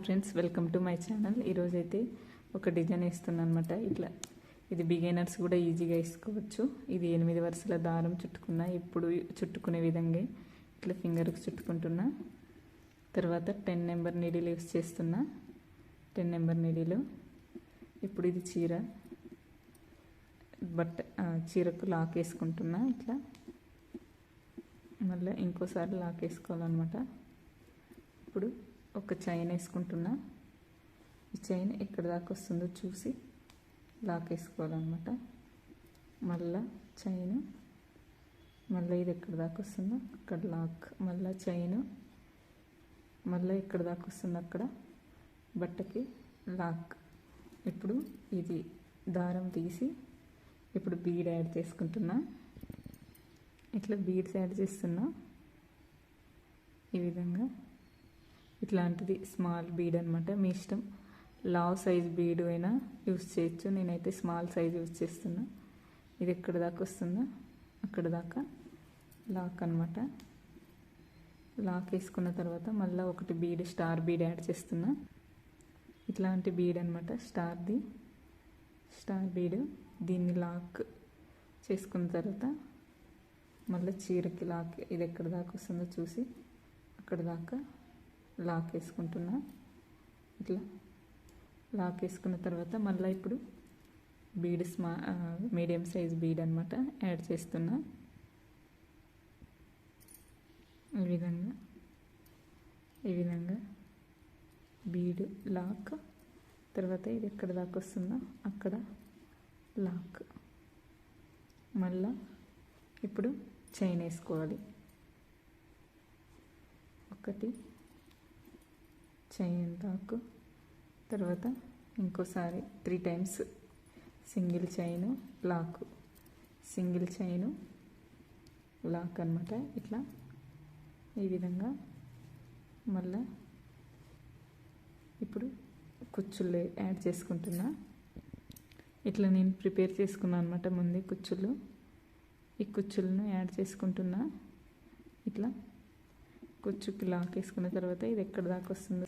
Friends, welcome to my channel. ఈరోజైతే ఒక design వేస్తున్నాను అనమాట. ఇట్లా ఇది బిగినర్స్ కూడా ఈజీగా వేసుకోవచ్చు. ఇది 8 వరుసల దారం చుట్టుకున్నా. ఇప్పుడు చుట్టుకునే విధంగా ఇట్లా ఫింగర్కి చుట్టుకుంటున్నా. తర్వాత 10 నెంబర్ నీడిల్ యూస్ చేస్తున్నా. 10 నెంబర్ నీడిలు. ఇప్పుడు ఇది చీరకు లాక్ వేసుకుంటున్నా. ఇట్లా మళ్ళీ ఇంకోసారి లాక్ వేసుకోవాలన్నమాట. ఇప్పుడు ఒక చైన్ వేసుకుంటున్నా. ఈ చైన్ ఎక్కడ దాకా వస్తుందో చూసి లాక్ వేసుకోవాలన్నమాట. మళ్ళీ చైన్, మళ్ళీ ఇది ఎక్కడ దాకా వస్తుందో అక్కడ లాక్, మళ్ళీ చైన్, మళ్ళీ ఎక్కడ దాకా వస్తుందో అక్కడ బట్టకి లాక్. ఇప్పుడు ఇది దారం తీసి ఇప్పుడు బీడ్ యాడ్ చేసుకుంటున్నా. ఇట్లా బీడ్స్ యాడ్ చేస్తున్నా. ఈ విధంగా ఇట్లాంటిది స్మాల్ బీడ్ అనమాట. మీ ఇష్టం, లావ్ సైజ్ బీడ్ అయినా యూస్ చేయొచ్చు. నేనైతే స్మాల్ సైజ్ యూస్ చేస్తున్నా. ఇది ఎక్కడ దాకా వస్తుందో అక్కడ దాకా లాక్ అనమాట. లాక్ వేసుకున్న తర్వాత మళ్ళీ ఒకటి బీడ్, స్టార్ బీడ్ యాడ్ చేస్తున్నా. ఇట్లాంటి బీడ్ అనమాట, స్టార్ బీడ్. దీన్ని లాక్ చేసుకున్న తర్వాత మళ్ళీ చీరకి లాక్, ఇది ఎక్కడ దాకా వస్తుందో చూసి అక్కడ దాకా లాక్ వేసుకుంటున్నా. ఇట్లా లాక్ వేసుకున్న తర్వాత మళ్ళీ ఇప్పుడు బీడ్ మీడియం సైజ్ బీడ్ అనమాట యాడ్ చేస్తున్నా. ఈ విధంగా బీడ్ లాక్. తర్వాత ఇది ఎక్కడ దాకా వస్తుందో అక్కడ లాక్. మళ్ళా ఇప్పుడు చైన్ వేసుకోవాలి. ఒకటి చైన్ లాక్, తర్వాత ఇంకోసారి 3 times single chain lock, single chain lock అనమాట. ఇట్లా ఈ విధంగా మళ్ళా ఇప్పుడు కుచ్చుళ్ళు యాడ్ చేసుకుంటున్నా. ఇట్లా నేను ప్రిపేర్ చేసుకున్నాను అనమాట ముందే కుచ్చుళ్ళు. ఈ కుచ్చులను యాడ్ చేసుకుంటున్నా. ఇట్లా కుచ్చుకి లాక్ వేసుకున్న తర్వాత ఇది ఎక్కడ దాకా వస్తుందో